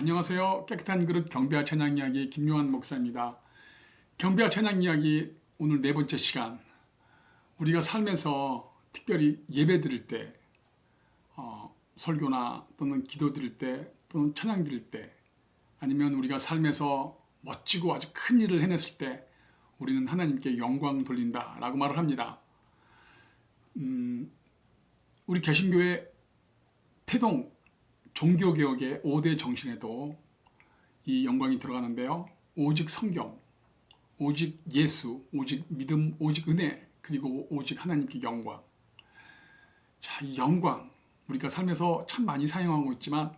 안녕하세요. 깨끗한 그릇 경배와 찬양 이야기 김요한 목사입니다. 경배와 찬양 이야기 오늘 네 번째 시간. 우리가 삶에서 특별히 예배 드릴 때, 설교나 또는 기도 드릴 때, 또는 찬양 드릴 때, 아니면 우리가 삶에서 멋지고 아주 큰 일을 해냈을 때 우리는 하나님께 영광 돌린다라고 말을 합니다. 우리 개신교의 태동 종교개혁의 5대 정신에도 이 영광이 들어가는데요. 오직 성경, 오직 예수, 오직 믿음, 오직 은혜, 그리고 오직 하나님께 영광. 자, 이 영광, 우리가 삶에서 참 많이 사용하고 있지만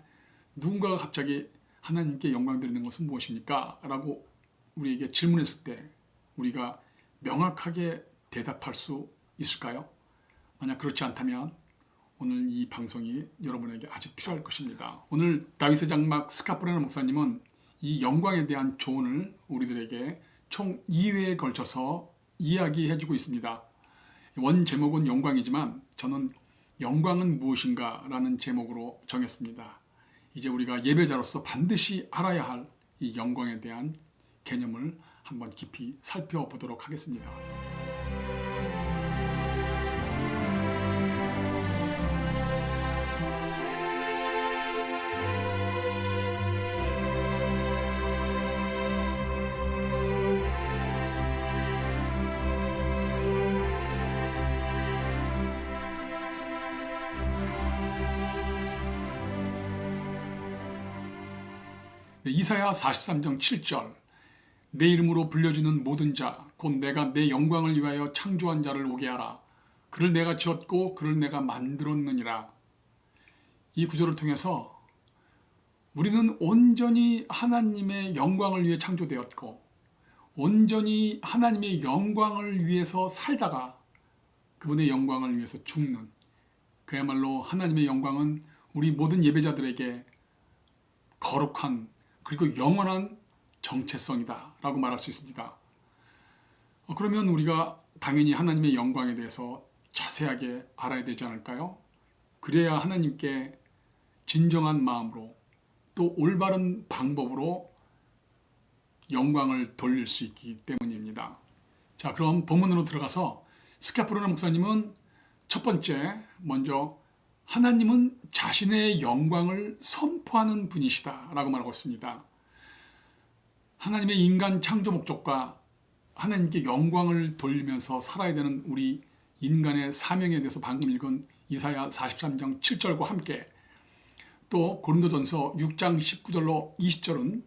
누군가가 갑자기 하나님께 영광 드리는 것은 무엇입니까? 라고 우리에게 질문했을 때 우리가 명확하게 대답할 수 있을까요? 만약 그렇지 않다면 오늘 이 방송이 여러분에게 아주 필요할 것입니다. 오늘 다윗의 장막 스카프라는 목사님은 이 영광에 대한 조언을 우리들에게 총 2회에 걸쳐서 이야기해주고 있습니다. 원 제목은 영광이지만 저는 영광은 무엇인가 라는 제목으로 정했습니다. 이제 우리가 예배자로서 반드시 알아야 할 이 영광에 대한 개념을 한번 깊이 살펴보도록 하겠습니다. 이사야 43장 7절 내 이름으로 불려주는 모든 자 곧 내가 내 영광을 위하여 창조한 자를 오게 하라. 그를 내가 지었고 그를 내가 만들었느니라. 이 구절을 통해서 우리는 온전히 하나님의 영광을 위해 창조되었고 온전히 하나님의 영광을 위해서 살다가 그분의 영광을 위해서 죽는, 그야말로 하나님의 영광은 우리 모든 예배자들에게 거룩한 그리고 영원한 정체성이다 라고 말할 수 있습니다. 그러면 우리가 당연히 하나님의 영광에 대해서 자세하게 알아야 되지 않을까요? 그래야 하나님께 진정한 마음으로 또 올바른 방법으로 영광을 돌릴 수 있기 때문입니다. 자, 그럼 본문으로 들어가서 스카프로나 목사님은 첫 번째, 먼저 하나님은 자신의 영광을 선포하는 분이시다 라고 말하고 있습니다. 하나님의 인간 창조 목적과 하나님께 영광을 돌리면서 살아야 되는 우리 인간의 사명에 대해서 방금 읽은 이사야 43장 7절과 함께 또 고린도전서 6장 19절로 20절은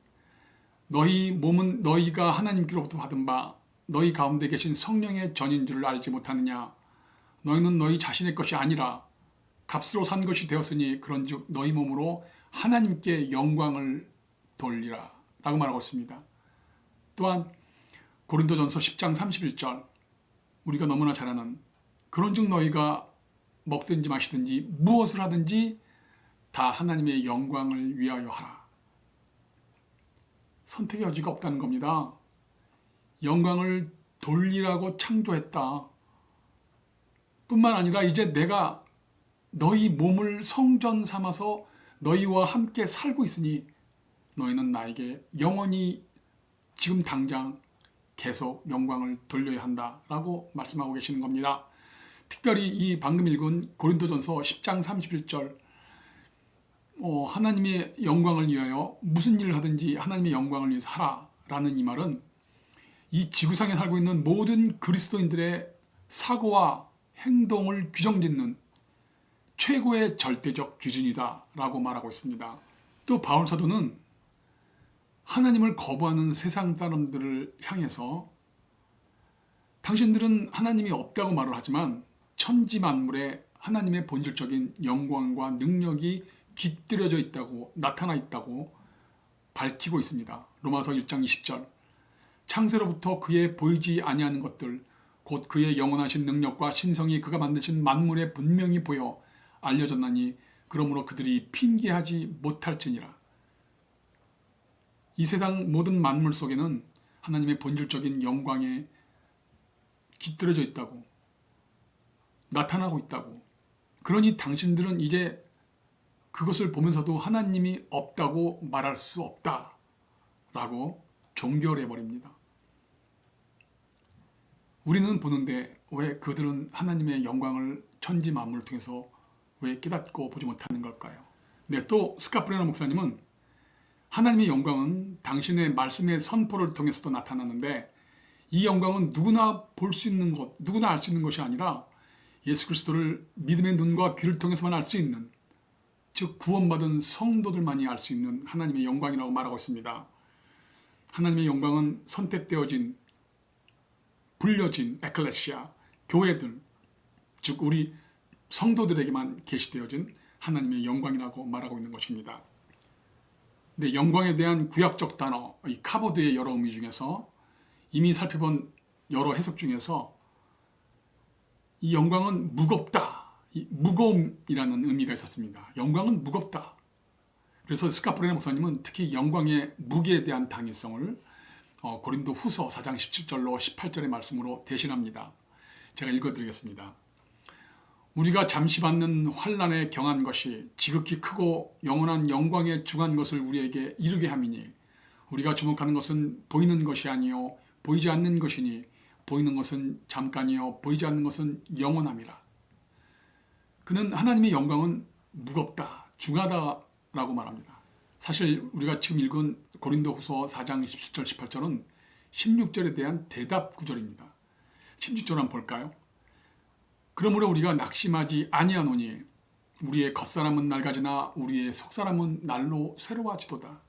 너희 몸은 너희가 하나님께로부터 받은 바 너희 가운데 계신 성령의 전인 줄을 알지 못하느냐. 너희는 너희 자신의 것이 아니라 값으로 산 것이 되었으니 그런즉 너희 몸으로 하나님께 영광을 돌리라 라고 말하고 있습니다. 또한 고린도전서 10장 31절 우리가 너무나 잘 아는 그런즉 너희가 먹든지 마시든지 무엇을 하든지 다 하나님의 영광을 위하여 하라. 선택의 여지가 없다는 겁니다. 영광을 돌리라고 창조했다. 뿐만 아니라 이제 내가 너희 몸을 성전 삼아서 너희와 함께 살고 있으니 너희는 나에게 영원히 지금 당장 계속 영광을 돌려야 한다라고 말씀하고 계시는 겁니다. 특별히 이 방금 읽은 고린도전서 10장 31절 하나님의 영광을 위하여 무슨 일을 하든지 하나님의 영광을 위해서 하라라는 이 말은 이 지구상에 살고 있는 모든 그리스도인들의 사고와 행동을 규정짓는 최고의 절대적 기준이다 라고 말하고 있습니다. 또 바울 사도는 하나님을 거부하는 세상 사람들을 향해서 당신들은 하나님이 없다고 말을 하지만 천지 만물에 하나님의 본질적인 영광과 능력이 깃들여져 있다고 나타나 있다고 밝히고 있습니다. 로마서 1장 20절 창세로부터 그의 보이지 아니하는 것들 곧 그의 영원하신 능력과 신성이 그가 만드신 만물에 분명히 보여 알려졌나니 그러므로 그들이 핑계하지 못할지니라. 이 세상 모든 만물 속에는 하나님의 본질적인 영광에 깃들여져 있다고 나타나고 있다고. 그러니 당신들은 이제 그것을 보면서도 하나님이 없다고 말할 수 없다라고 종결해버립니다. 우리는 보는데 왜 그들은 하나님의 영광을 천지 만물을 통해서 왜 깨닫고 보지 못하는 걸까요? 네, 또 스카프레나 목사님은 하나님의 영광은 당신의 말씀의 선포를 통해서도 나타나는데 이 영광은 누구나 볼 수 있는 것, 누구나 알 수 있는 것이 아니라 예수 그리스도를 믿음의 눈과 귀를 통해서만 알 수 있는, 즉 구원받은 성도들만이 알 수 있는 하나님의 영광이라고 말하고 있습니다. 하나님의 영광은 선택되어진, 불려진 에클레시아, 교회들, 즉 우리 성도들에게만 계시되어진 하나님의 영광이라고 말하고 있는 것입니다. 네, 영광에 대한 구약적 단어, 이 카보드의 여러 의미 중에서 이미 살펴본 여러 해석 중에서 이 영광은 무겁다, 이 무거움이라는 의미가 있었습니다. 영광은 무겁다. 그래서 스카프레나 목사님은 특히 영광의 무게에 대한 당위성을 고린도 후서 4장 17절로 18절의 말씀으로 대신합니다. 제가 읽어드리겠습니다. 우리가 잠시 받는 환난에 경한 것이 지극히 크고 영원한 영광에 중한 것을 우리에게 이루게 함이니 우리가 주목하는 것은 보이는 것이 아니요 보이지 않는 것이니 보이는 것은 잠깐이요 보이지 않는 것은 영원함이라. 그는 하나님의 영광은 무겁다, 중하다라고 말합니다. 사실 우리가 지금 읽은 고린도후서 4장 17절 18절은 16절에 대한 대답 구절입니다. 16절 한번 볼까요? 그러므로 우리가 낙심하지 아니하노니 우리의 겉사람은 낡아지나 우리의 속사람은 날로 새로워지도다.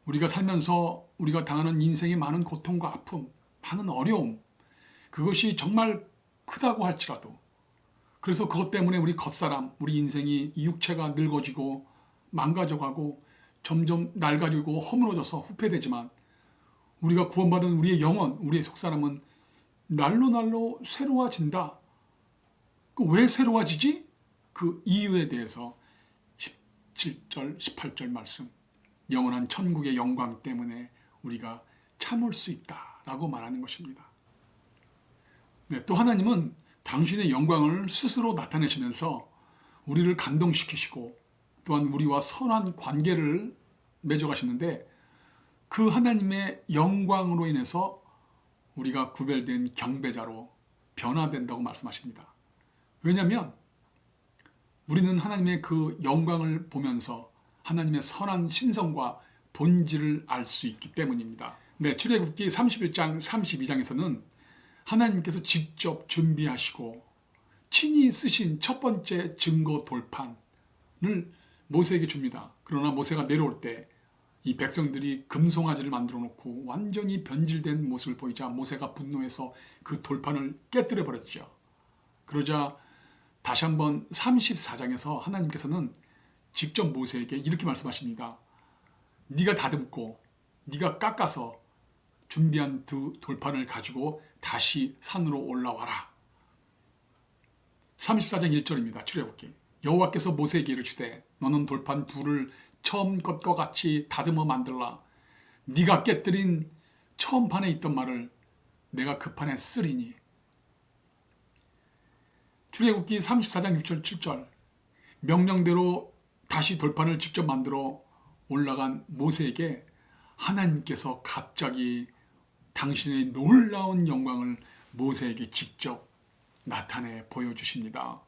우리가 살면서 우리가 당하는 인생의 많은 고통과 아픔, 많은 어려움, 그것이 정말 크다고 할지라도, 그래서 그것 때문에 우리 겉사람, 우리 인생이 이 육체가 늙어지고 망가져가고 점점 낡아지고 허물어져서 후패되지만 우리가 구원받은 우리의 영혼, 우리의 속사람은 날로 새로워진다. 왜 새로워지지? 그 이유에 대해서 17절, 18절 말씀, 영원한 천국의 영광 때문에 우리가 참을 수 있다라고 말하는 것입니다. 네, 또 하나님은 당신의 영광을 스스로 나타내시면서 우리를 감동시키시고 또한 우리와 선한 관계를 맺어가시는데 그 하나님의 영광으로 인해서 우리가 구별된 경배자로 변화된다고 말씀하십니다. 왜냐하면 우리는 하나님의 그 영광을 보면서 하나님의 선한 신성과 본질을 알 수 있기 때문입니다. 네, 출애굽기 31장 32장에서는 하나님께서 직접 준비하시고 친히 쓰신 첫 번째 증거 돌판을 모세에게 줍니다. 그러나 모세가 내려올 때 이 백성들이 금송아지를 만들어 놓고 완전히 변질된 모습을 보이자 모세가 분노해서 그 돌판을 깨뜨려 버렸죠. 그러자 다시 한번 34장에서 하나님께서는 직접 모세에게 이렇게 말씀하십니다. 네가 다듬고 네가 깎아서 준비한 두 돌판을 가지고 다시 산으로 올라와라. 34장 1절입니다. 출애굽기. 여호와께서 모세에게 이르시되 너는 돌판 둘을 처음 것과 같이 다듬어 만들라. 네가 깨뜨린 처음 판에 있던 말을 내가 그 판에 쓰리니. 출애굽기 34장 6절 7절. 명령대로 다시 돌판을 직접 만들어 올라간 모세에게 하나님께서 갑자기 당신의 놀라운 영광을 모세에게 직접 나타내 보여주십니다.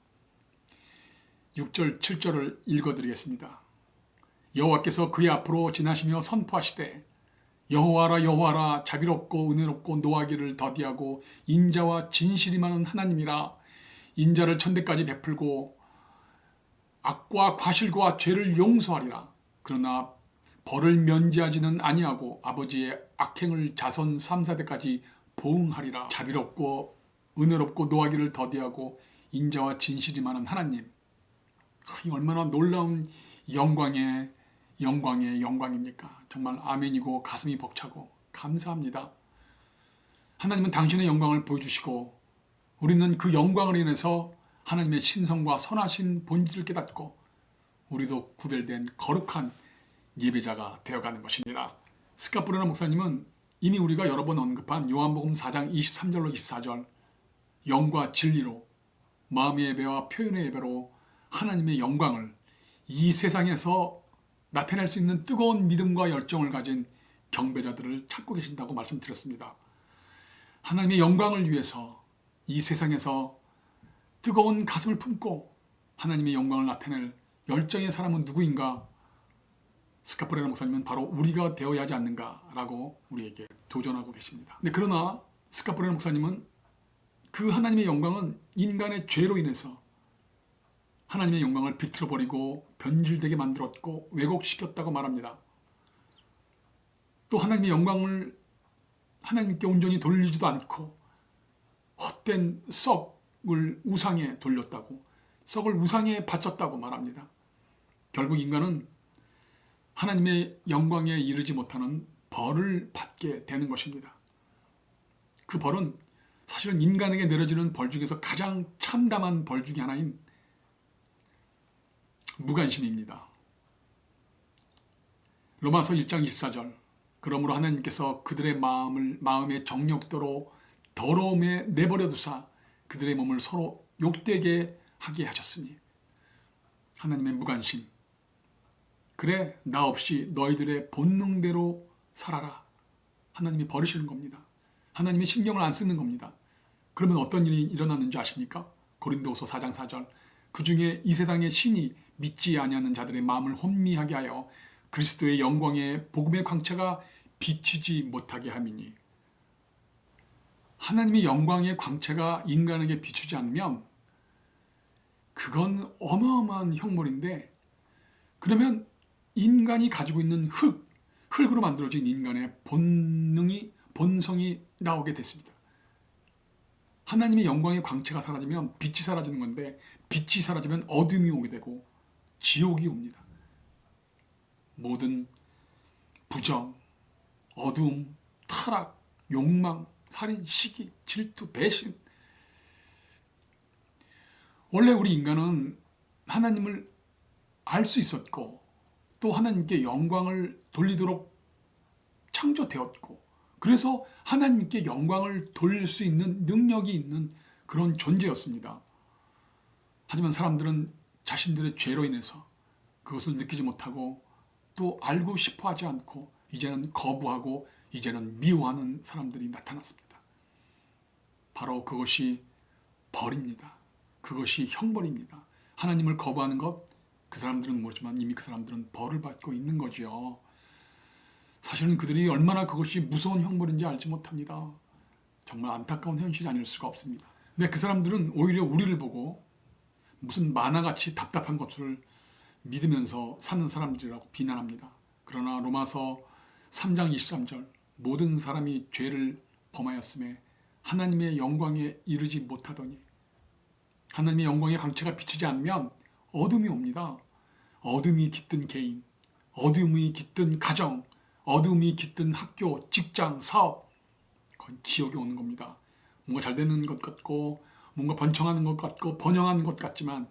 6절 7절을 읽어드리겠습니다. 여호와께서 그의 앞으로 지나시며 선포하시되 여호와라 여호와라 자비롭고 은혜롭고 노하기를 더디하고 인자와 진실이 많은 하나님이라. 인자를 천대까지 베풀고 악과 과실과 죄를 용서하리라. 그러나 벌을 면제하지는 아니하고 아버지의 악행을 자손 3, 4대까지 보응하리라. 자비롭고 은혜롭고 노하기를 더디하고 인자와 진실이 많은 하나님. 얼마나 놀라운 영광의 영광입니까? 정말 아멘이고 가슴이 벅차고 감사합니다. 하나님은 당신의 영광을 보여주시고 우리는 그 영광을 인해서 하나님의 신성과 선하신 본질을 깨닫고 우리도 구별된 거룩한 예배자가 되어가는 것입니다. 스카프레나 목사님은 이미 우리가 여러 번 언급한 요한복음 4장 23절로 24절 영과 진리로 마음의 예배와 표현의 예배로 하나님의 영광을 이 세상에서 나타낼 수 있는 뜨거운 믿음과 열정을 가진 경배자들을 찾고 계신다고 말씀드렸습니다. 하나님의 영광을 위해서 이 세상에서 뜨거운 가슴을 품고 하나님의 영광을 나타낼 열정의 사람은 누구인가? 스카프레나 목사님은 바로 우리가 되어야 하지 않는가라고 우리에게 도전하고 계십니다. 그러나 스카프레나 목사님은 그 하나님의 영광은 인간의 죄로 인해서 하나님의 영광을 비틀어 버리고 변질되게 만들었고 왜곡시켰다고 말합니다. 또 하나님의 영광을 하나님께 온전히 돌리지도 않고 헛된 썩을 우상에 돌렸다고, 썩을 우상에 바쳤다고 말합니다. 결국 인간은 하나님의 영광에 이르지 못하는 벌을 받게 되는 것입니다. 그 벌은 사실은 인간에게 내려지는 벌 중에서 가장 참담한 벌 중에 하나인 무관심입니다. 로마서 1장 24절, 그러므로 하나님께서 그들의 마음의 정욕대로 더러움에 내버려 두사 그들의 몸을 서로 욕되게 하게 하셨으니. 하나님의 무관심. 그래, 나 없이 너희들의 본능대로 살아라. 하나님이 버리시는 겁니다. 하나님이 신경을 안 쓰는 겁니다. 그러면 어떤 일이 일어났는지 아십니까? 고린도후서 4장 4절, 그 중에 이 세상의 신이 믿지 아니하는 자들의 마음을 혼미하게 하여 그리스도의 영광의 복음의 광채가 비치지 못하게 함이니. 하나님의 영광의 광채가 인간에게 비추지 않으면 그건 어마어마한 형벌인데, 그러면 인간이 가지고 있는 흙으로 만들어진 인간의 본성이 나오게 됐습니다. 하나님의 영광의 광채가 사라지면 빛이 사라지는 건데, 빛이 사라지면 어둠이 오게 되고 지옥이 옵니다. 모든 부정, 어두움, 타락, 욕망, 살인, 시기, 질투, 배신. 원래 우리 인간은 하나님을 알 수 있었고 또 하나님께 영광을 돌리도록 창조되었고, 그래서 하나님께 영광을 돌릴 수 있는 능력이 있는 그런 존재였습니다. 하지만 사람들은 자신들의 죄로 인해서 그것을 느끼지 못하고 또 알고 싶어 하지 않고 이제는 거부하고 이제는 미워하는 사람들이 나타났습니다. 바로 그것이 벌입니다. 그것이 형벌입니다. 하나님을 거부하는 것, 그 사람들은 모르지만 이미 그 사람들은 벌을 받고 있는 거지요. 사실은 그들이 얼마나 그것이 무서운 형벌인지 알지 못합니다. 정말 안타까운 현실이 아닐 수가 없습니다. 근데 그 사람들은 오히려 우리를 보고 무슨 만화같이 답답한 것을 믿으면서 사는 사람들이라고 비난합니다. 그러나 로마서 3장 23절, 모든 사람이 죄를 범하였음에 하나님의 영광에 이르지 못하더니. 하나님의 영광의 광채가 비치지 않으면 어둠이 옵니다. 어둠이 깃든 개인, 어둠이 깃든 가정, 어둠이 깃든 학교, 직장, 사업, 그건 지옥에 오는 겁니다. 뭔가 잘 되는 것 같고 뭔가 번창하는 것 같고 번영하는 것 같지만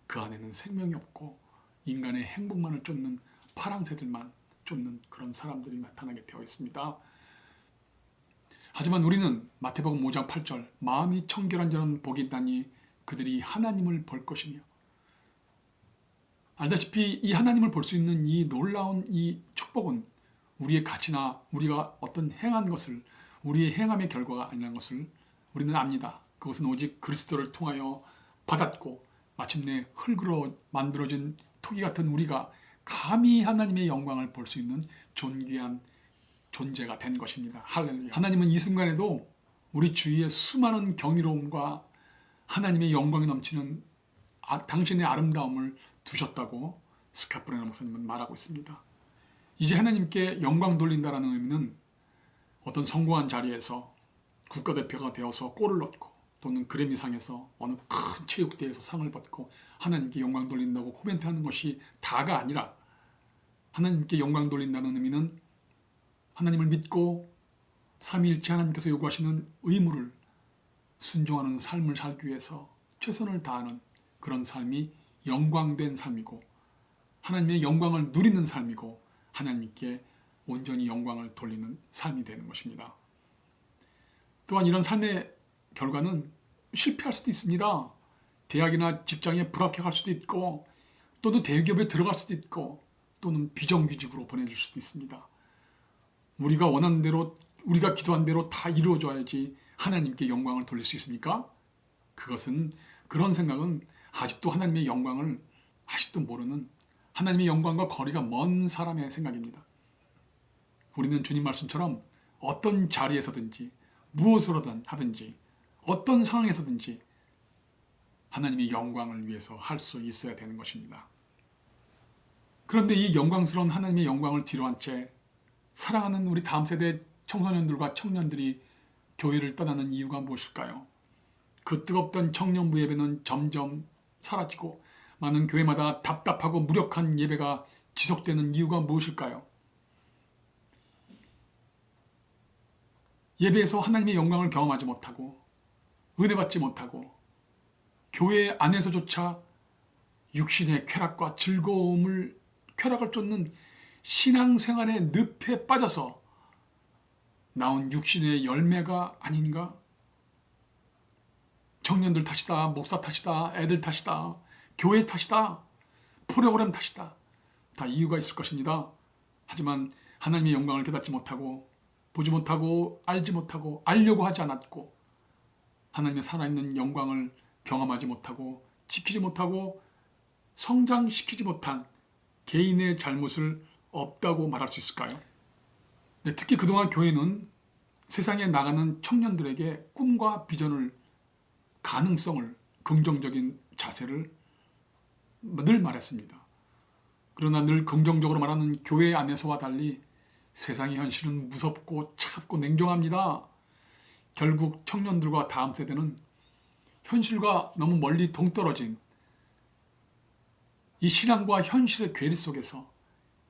그 안에는 생명이 없고 인간의 행복만을 쫓는 파랑새들만 쫓는 그런 사람들이 나타나게 되어 있습니다. 하지만 우리는 마태복음 5장 8절, 마음이 청결한 자는 복이 있다니 그들이 하나님을 볼 것이며. 알다시피 이 하나님을 볼 수 있는 이 놀라운 이 축복은 우리의 가치나 우리가 어떤 행한 것을, 우리의 행함의 결과가 아니라는 것을 우리는 압니다. 그것은 오직 그리스도를 통하여 받았고 마침내 흙으로 만들어진 토기 같은 우리가 감히 하나님의 영광을 볼 수 있는 존귀한 존재가 된 것입니다. 할렐루야. 하나님은 이 순간에도 우리 주위에 수많은 경이로움과 하나님의 영광이 넘치는 당신의 아름다움을 두셨다고 스카프레나 목사님은 말하고 있습니다. 이제 하나님께 영광 돌린다라는 의미는 어떤 성공한 자리에서 국가대표가 되어서 골을 넣고 또는 그래미상에서 어느 큰 체육대회에서 상을 받고 하나님께 영광 돌린다고 코멘트하는 것이 다가 아니라, 하나님께 영광 돌린다는 의미는 하나님을 믿고 삼위일체 하나님께서 요구하시는 의무를 순종하는 삶을 살기 위해서 최선을 다하는 그런 삶이 영광된 삶이고 하나님의 영광을 누리는 삶이고 하나님께 온전히 영광을 돌리는 삶이 되는 것입니다. 또한 이런 삶의 결과는 실패할 수도 있습니다. 대학이나 직장에 불합격할 수도 있고 또는 대기업에 들어갈 수도 있고 또는 비정규직으로 보내줄 수도 있습니다. 우리가 원하는 대로 우리가 기도한 대로 다 이루어져야지 하나님께 영광을 돌릴 수 있습니까? 그런 생각은 아직도 하나님의 영광을 아직도 모르는 하나님의 영광과 거리가 먼 사람의 생각입니다. 우리는 주님 말씀처럼 어떤 자리에서든지 무엇으로 하든지 어떤 상황에서든지 하나님의 영광을 위해서 할 수 있어야 되는 것입니다. 그런데 이 영광스러운 하나님의 영광을 뒤로한 채 사랑하는 우리 다음 세대 청소년들과 청년들이 교회를 떠나는 이유가 무엇일까요? 그 뜨겁던 청년부 예배는 점점 사라지고 많은 교회마다 답답하고 무력한 예배가 지속되는 이유가 무엇일까요? 예배에서 하나님의 영광을 경험하지 못하고 은혜 받지 못하고 교회 안에서조차 육신의 쾌락과 쾌락을 쫓는 신앙생활의 늪에 빠져서 나온 육신의 열매가 아닌가? 청년들 탓이다, 목사 탓이다, 애들 탓이다, 교회 탓이다, 프로그램 탓이다. 다 이유가 있을 것입니다. 하지만 하나님의 영광을 깨닫지 못하고 보지 못하고 알지 못하고 알려고 하지 않았고 하나님의 살아있는 영광을 경험하지 못하고 지키지 못하고 성장시키지 못한 개인의 잘못을 없다고 말할 수 있을까요? 네, 특히 그동안 교회는 세상에 나가는 청년들에게 꿈과 비전을, 가능성을, 긍정적인 자세를 늘 말했습니다. 그러나 늘 긍정적으로 말하는 교회 안에서와 달리 세상의 현실은 무섭고 차갑고 냉정합니다. 결국 청년들과 다음 세대는 현실과 너무 멀리 동떨어진 이 신앙과 현실의 괴리 속에서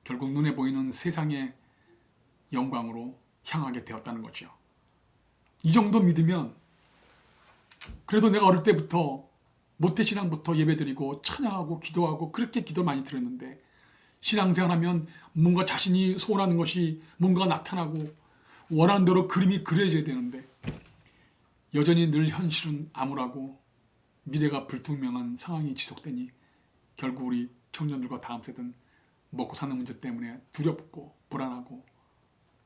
결국 눈에 보이는 세상의 영광으로 향하게 되었다는 거죠. 이 정도 믿으면 그래도 내가 어릴 때부터 모태신앙부터 예배드리고 찬양하고 기도하고 그렇게 기도 많이 드렸는데 신앙생활하면 뭔가 자신이 소원하는 것이 뭔가 나타나고 원하는 대로 그림이 그려져야 되는데 여전히 늘 현실은 암울하고 미래가 불투명한 상황이 지속되니 결국 우리 청년들과 다음 세대는 먹고 사는 문제 때문에 두렵고 불안하고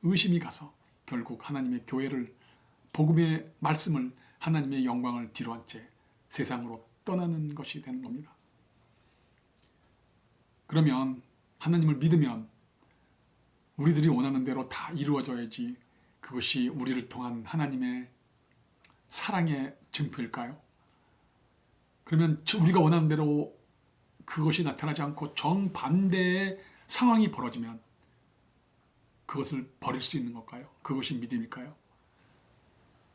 의심이 가서 결국 하나님의 교회를, 복음의 말씀을, 하나님의 영광을 뒤로한 채 세상으로 떠나는 것이 되는 겁니다. 그러면 하나님을 믿으면 우리들이 원하는 대로 다 이루어져야지 그것이 우리를 통한 하나님의 사랑의 증표일까요? 그러면 우리가 원하는 대로 그것이 나타나지 않고 정반대의 상황이 벌어지면 그것을 버릴 수 있는 걸까요? 그것이 믿음일까요?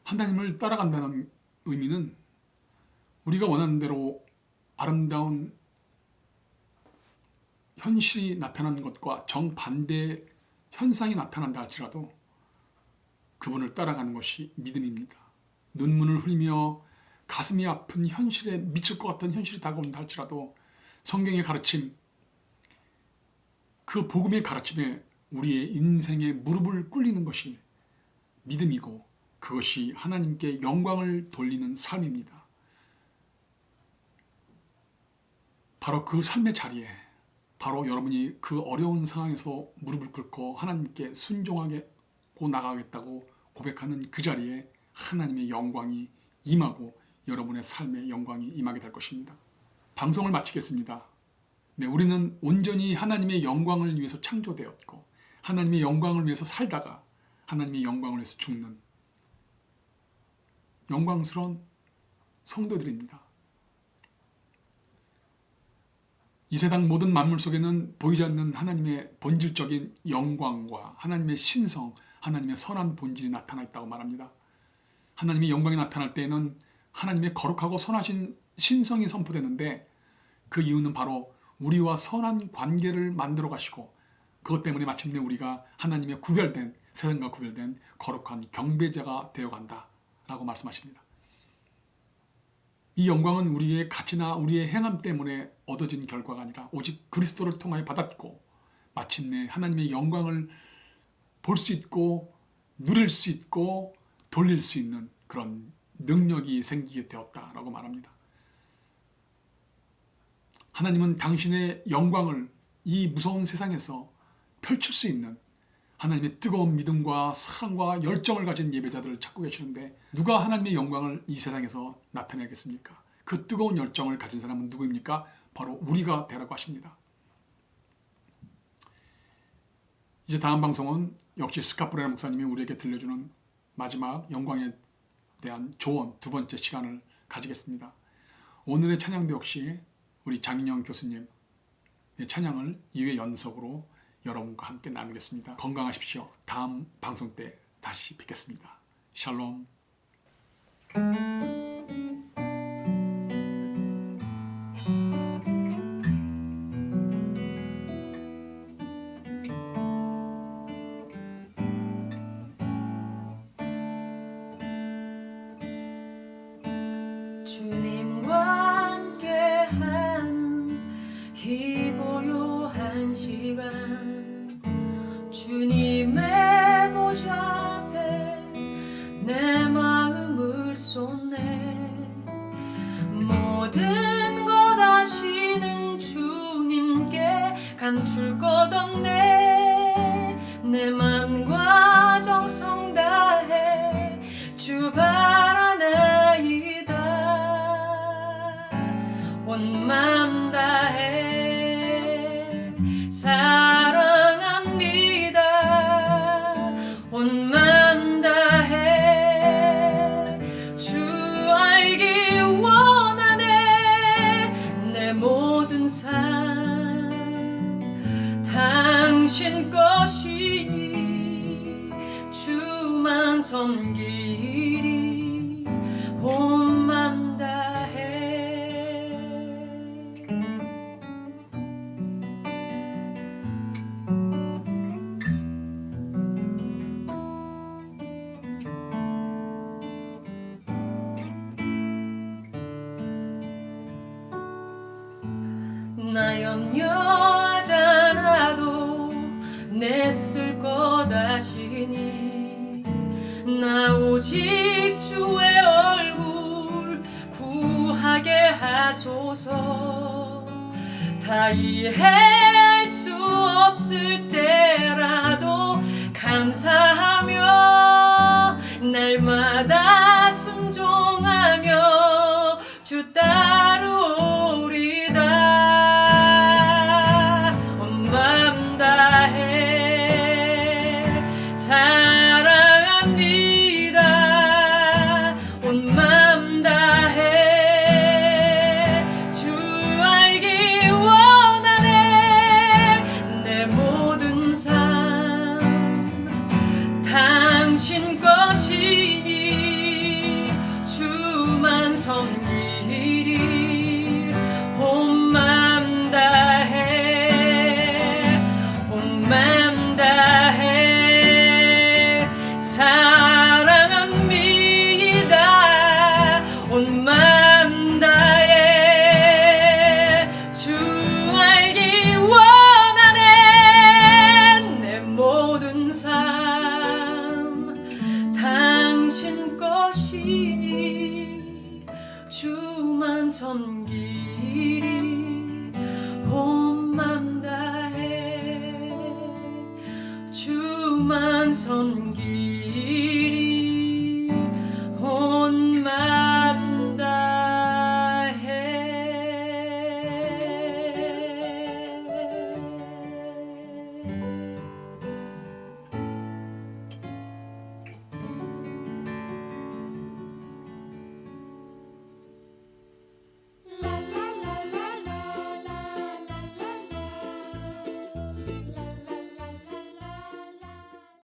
하나님을 따라간다는 의미는 우리가 원하는 대로 아름다운 현실이 나타나는 것과 정반대의 현상이 나타난다 할지라도 그분을 따라가는 것이 믿음입니다. 눈물을 흘리며 가슴이 아픈 현실에 미칠 것 같은 현실이 다가온다 할지라도 성경의 가르침, 그 복음의 가르침에 우리의 인생의 무릎을 꿇리는 것이 믿음이고 그것이 하나님께 영광을 돌리는 삶입니다. 바로 그 삶의 자리에 바로 여러분이 그 어려운 상황에서 무릎을 꿇고 하나님께 순종하게 나가겠다고 고백하는 그 자리에 하나님의 영광이 임하고 여러분의 삶의 영광이 임하게 될 것입니다. 방송을 마치겠습니다. 네, 우리는 온전히 하나님의 영광을 위해서 창조되었고 하나님의 영광을 위해서 살다가 하나님의 영광을 위해서 죽는 영광스러운 성도들입니다. 이 세상 모든 만물 속에는 보이지 않는 하나님의 본질적인 영광과 하나님의 신성, 하나님의 선한 본질이 나타나 있다고 말합니다. 하나님의 영광이 나타날 때에는 하나님의 거룩하고 선하신 신성이 선포되는데 그 이유는 바로 우리와 선한 관계를 만들어 가시고 그것 때문에 마침내 우리가 하나님의 구별된, 세상과 구별된 거룩한 경배자가 되어간다 라고 말씀하십니다. 이 영광은 우리의 가치나 우리의 행함 때문에 얻어진 결과가 아니라 오직 그리스도를 통하여 받았고 마침내 하나님의 영광을 볼 수 있고 누릴 수 있고 돌릴 수 있는 그런 능력이 생기게 되었다라고 말합니다. 하나님은 당신의 영광을 이 무서운 세상에서 펼칠 수 있는 하나님의 뜨거운 믿음과 사랑과 열정을 가진 예배자들을 찾고 계시는데 누가 하나님의 영광을 이 세상에서 나타내겠습니까? 그 뜨거운 열정을 가진 사람은 누구입니까? 바로 우리가 되라고 하십니다. 이제 다음 방송은 역시 스카프레라 목사님이 우리에게 들려주는 마지막 영광에 대한 조언 두 번째 시간을 가지겠습니다. 오늘의 찬양도 역시 우리 장인영 교수님의 찬양을 2회 연속으로 여러분과 함께 나누겠습니다. 건강하십시오. 다음 방송 때 다시 뵙겠습니다. 샬롬. 주님과 함께하는 이 고요한 시간 주님의 보좌 앞에 내 마음을 쏟네 모든 것 아시는 주님께 감출 것 없네 내 맘과 정성 다해 주 바라나이다 온 맘 다해 사랑합니다 온 맘 다해 주 알기 원하네 내 모든 삶 당신 것이니 주만 섬기리 온 맘 다해 나 염려하지 않아도 내 쓸 것 아시니 나 오직 주의 얼굴 구하게 하소서 다 이해할 수 없을 때라도 감사하며 날마다 순종하며 주 따르오리다 온 맘 다해 사랑합니다 온 맘 다해 주 알기 원하네 내 모든 삶 당신 것이니 주만 섬기리 온 맘 다해 온 맘 다해 사랑합니다 온 맘 다해 주 알기 원하네 내 모든 삶 당신 것이니 주만 섬기리